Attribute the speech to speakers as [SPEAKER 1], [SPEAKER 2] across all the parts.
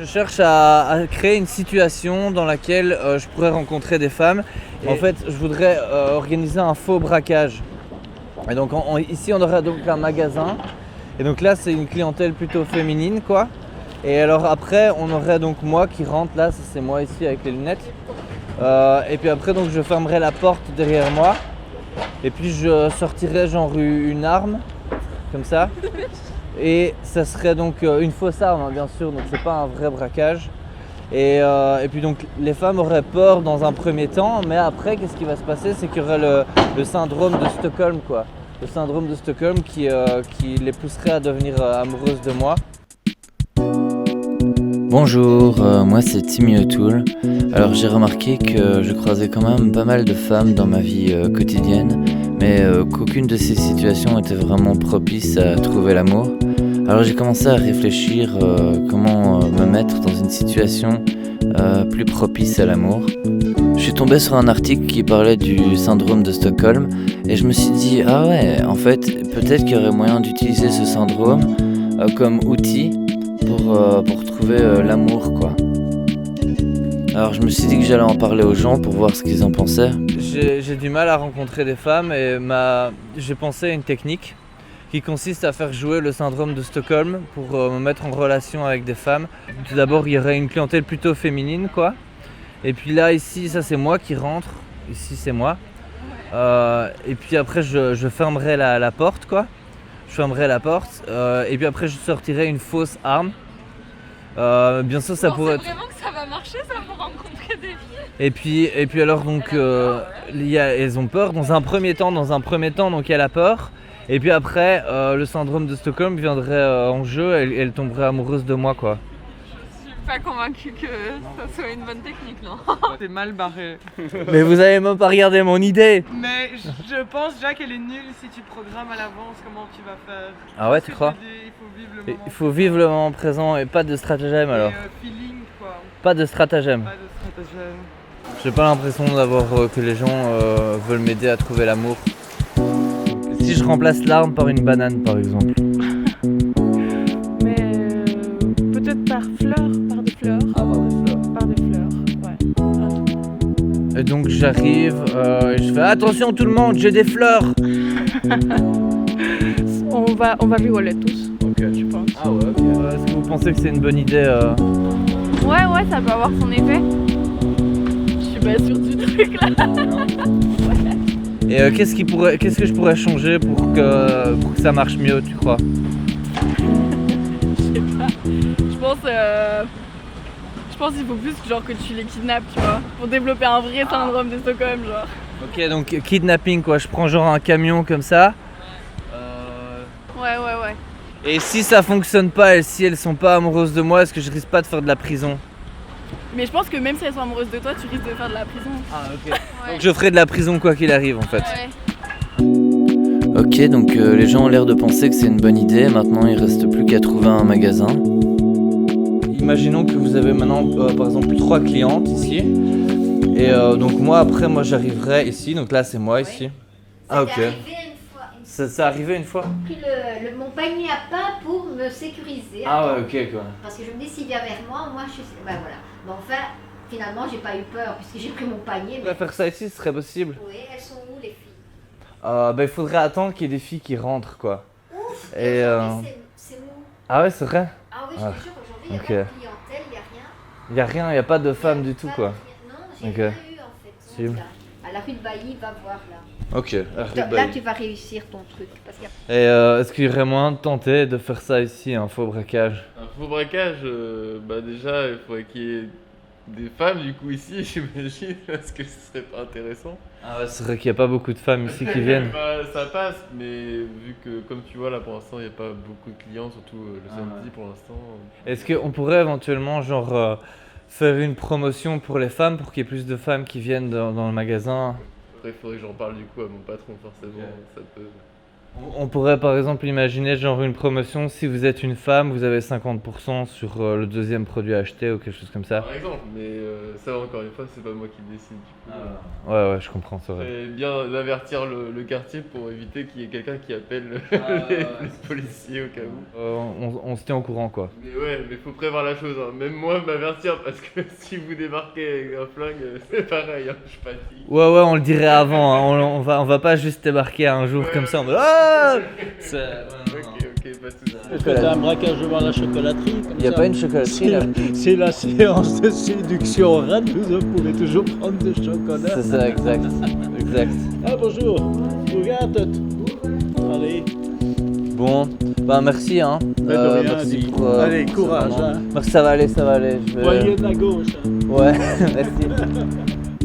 [SPEAKER 1] Je cherche à créer une situation dans laquelle je pourrais rencontrer des femmes. En fait, je voudrais organiser un faux braquage. Et donc ici, on aurait donc un magasin. Et donc là, c'est une clientèle plutôt féminine, quoi. Et alors après, on aurait donc moi qui rentre là, c'est moi ici avec les lunettes. Et puis après, donc je fermerai la porte derrière moi. Et puis je sortirai genre une arme, comme ça. Et ça serait donc une fausse arme, hein, bien sûr, donc c'est pas un vrai braquage. Et puis donc les femmes auraient peur dans un premier temps, mais après, qu'est-ce qui va se passer? C'est qu'il y aurait le syndrome de Stockholm, quoi. Le syndrome de Stockholm qui les pousserait à devenir amoureuses de moi.
[SPEAKER 2] Bonjour, moi c'est Timmy O'Toole. Alors j'ai remarqué que je croisais quand même pas mal de femmes dans ma vie quotidienne, mais qu'aucune de ces situations était vraiment propice à trouver l'amour. Alors j'ai commencé à réfléchir comment me mettre dans une situation plus propice à l'amour. Je suis tombé sur un article qui parlait du syndrome de Stockholm et je me suis dit ah ouais, en fait peut-être qu'il y aurait moyen d'utiliser ce syndrome comme outil pour trouver l'amour, quoi. Alors je me suis dit que j'allais en parler aux gens pour voir ce qu'ils en pensaient.
[SPEAKER 1] J'ai du mal à rencontrer des femmes et j'ai pensé à une technique qui consiste à faire jouer le syndrome de Stockholm pour me mettre en relation avec des femmes. Tout d'abord, il y aurait une clientèle plutôt féminine, quoi. Et puis là, ici, ça c'est moi qui rentre. Ici, c'est moi. Et puis après, je fermerai la porte, quoi. Je fermerai la porte et puis après je sortirai une fausse arme. Bien sûr, ça pourrait être...
[SPEAKER 3] vraiment que ça va marcher, ça, pour rencontrer des filles.
[SPEAKER 1] Et puis alors donc elles ont peur dans un premier temps donc il y a la peur. Et puis après le syndrome de Stockholm viendrait en jeu et elle tomberait amoureuse de moi, quoi.
[SPEAKER 3] Je suis pas convaincue que ça soit une bonne technique, non.
[SPEAKER 4] C'est mal barré.
[SPEAKER 1] Mais vous avez même pas regardé mon idée.
[SPEAKER 4] Mais je pense déjà qu'elle est nulle si tu programmes à l'avance comment tu vas faire.
[SPEAKER 1] Ah ouais, tu crois?
[SPEAKER 4] Il faut vivre le moment.
[SPEAKER 1] Il faut vivre le moment présent et pas de stratagème alors.
[SPEAKER 4] Feeling quoi.
[SPEAKER 1] Pas de stratagème.
[SPEAKER 4] Pas de stratagème.
[SPEAKER 1] J'ai pas l'impression d'avoir que les gens veulent m'aider à trouver l'amour. Si je remplace l'arme par une banane par exemple.
[SPEAKER 5] Mais peut-être par fleurs, par des fleurs.
[SPEAKER 1] Ah,
[SPEAKER 5] Par des fleurs, ouais.
[SPEAKER 1] Et donc j'arrive et je fais attention tout le monde, j'ai des fleurs.
[SPEAKER 5] On va rigoler tous,
[SPEAKER 1] Ok.
[SPEAKER 5] je pense.
[SPEAKER 1] Ah ouais, ok. Est-ce que vous pensez que c'est une bonne idée
[SPEAKER 5] Ouais, ça peut avoir son effet. Je suis pas sûre du truc là.
[SPEAKER 1] Et qu'est-ce que je pourrais changer pour que ça marche mieux, tu crois?
[SPEAKER 5] Je sais pas. Je pense qu'il faut plus genre que tu les kidnappes, tu vois, pour développer un vrai syndrome de Stockholm, genre.
[SPEAKER 1] Ok, donc kidnapping, quoi. Je prends genre un camion comme ça.
[SPEAKER 5] Ouais.
[SPEAKER 1] Et si ça fonctionne pas et si elles sont pas amoureuses de moi, est-ce que je risque pas de faire de la prison?
[SPEAKER 5] Mais je pense que même si elles sont amoureuses de toi, tu risques de faire de la prison.
[SPEAKER 1] Ah ok. Donc je ferai de la prison quoi qu'il arrive en fait.
[SPEAKER 5] Ouais.
[SPEAKER 2] Ok, donc les gens ont l'air de penser que c'est une bonne idée. Maintenant il reste plus qu'à trouver un magasin.
[SPEAKER 1] Imaginons que vous avez maintenant par exemple 3 clientes ici. Et donc moi j'arriverai ici, donc là c'est moi ici. Ah ok. Ça arrivé une fois?
[SPEAKER 6] J'ai pris mon panier à pain pour me sécuriser.
[SPEAKER 1] Ah ouais, ok quoi.
[SPEAKER 6] Parce que je me dis, s'il vient vers moi je suis... Ben voilà. Mais enfin, finalement, j'ai pas eu peur puisque j'ai pris mon panier.
[SPEAKER 1] On va faire ça ici, ce serait possible.
[SPEAKER 6] Oui, elles sont où les filles?
[SPEAKER 1] Il faudrait attendre qu'il y ait des filles qui rentrent quoi.
[SPEAKER 6] Ouf,
[SPEAKER 1] Et
[SPEAKER 6] c'est mou.
[SPEAKER 1] Ah ouais, c'est vrai?
[SPEAKER 6] Ah oui, je
[SPEAKER 1] Ah,
[SPEAKER 6] te jure, aujourd'hui, il n'y a
[SPEAKER 1] ok.
[SPEAKER 6] pas de clientèle, il n'y a rien.
[SPEAKER 1] Il y a rien, il y a pas de femmes du tout
[SPEAKER 6] Pas
[SPEAKER 1] quoi.
[SPEAKER 6] de rien. Non, j'ai
[SPEAKER 1] Ok.
[SPEAKER 6] rien eu en fait.
[SPEAKER 1] Si.
[SPEAKER 6] Donc, là, à la rue de Bailly, va voir là.
[SPEAKER 1] Ok.
[SPEAKER 6] Là, tu vas réussir ton truc. Parce qu'il y a...
[SPEAKER 1] Et est-ce qu'il y aurait moyen de tenter de faire ça ici, un faux braquage?
[SPEAKER 7] Un faux braquage, déjà il faudrait qu'il y ait des femmes du coup ici, j'imagine, parce que ce serait pas intéressant.
[SPEAKER 1] Ah ouais, c'est vrai qu'il n'y a pas beaucoup de femmes ici qui viennent.
[SPEAKER 7] Bah, ça passe, mais vu que comme tu vois là pour l'instant il n'y a pas beaucoup de clients, surtout le samedi
[SPEAKER 1] ouais.
[SPEAKER 7] pour l'instant.
[SPEAKER 1] Est-ce qu'on pourrait éventuellement genre faire une promotion pour les femmes pour qu'il y ait plus de femmes qui viennent dans le magasin?
[SPEAKER 7] Après il faudrait que j'en parle du coup à mon patron forcément,
[SPEAKER 1] Ok.
[SPEAKER 7] ça peut...
[SPEAKER 1] On pourrait par exemple imaginer genre une promotion, si vous êtes une femme, vous avez 50% sur le deuxième produit acheté ou quelque chose comme ça.
[SPEAKER 7] Par exemple, mais ça encore une fois, c'est pas moi qui décide. Du coup,
[SPEAKER 1] Ouais, je comprends, c'est vrai.
[SPEAKER 7] c'est bien d'avertir le quartier pour éviter qu'il y ait quelqu'un qui appelle les policiers au cas où.
[SPEAKER 1] On se tient au courant quoi.
[SPEAKER 7] Mais ouais, mais faut prévoir la chose, hein. Même moi m'avertir parce que si vous débarquez avec un flingue, c'est pareil, hein, je fatigue.
[SPEAKER 1] Ouais, on le dirait avant, hein. On va pas juste débarquer un jour comme ça en mode Ah c'est...
[SPEAKER 7] Ok, pas de soucis.
[SPEAKER 8] Est-ce que t'as un braquage devant la chocolaterie comme
[SPEAKER 1] Il n'y a
[SPEAKER 8] ça
[SPEAKER 1] pas une chocolaterie là.
[SPEAKER 8] C'est la séance de séduction rapide, vous pouvez toujours prendre des chocolats.
[SPEAKER 1] C'est ça, exact.
[SPEAKER 8] Ah bonjour, regarde. Allez,
[SPEAKER 1] Bon, bah merci hein.
[SPEAKER 8] Mais de rien,
[SPEAKER 1] merci
[SPEAKER 8] dis.
[SPEAKER 1] pour,
[SPEAKER 8] Allez,
[SPEAKER 1] pour
[SPEAKER 8] courage,
[SPEAKER 1] ce moment.
[SPEAKER 8] hein.
[SPEAKER 1] Merci, ça va aller. Je vais...
[SPEAKER 8] voyez de la gauche. Hein.
[SPEAKER 1] Ouais, merci.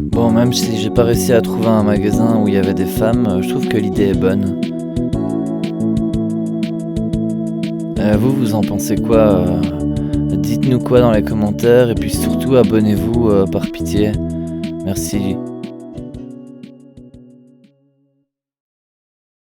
[SPEAKER 2] Bon, même si j'ai pas réussi à trouver un magasin où il y avait des femmes, je trouve que l'idée est bonne. Vous en pensez quoi Dites-nous quoi dans les commentaires et puis surtout abonnez-vous par pitié. Merci.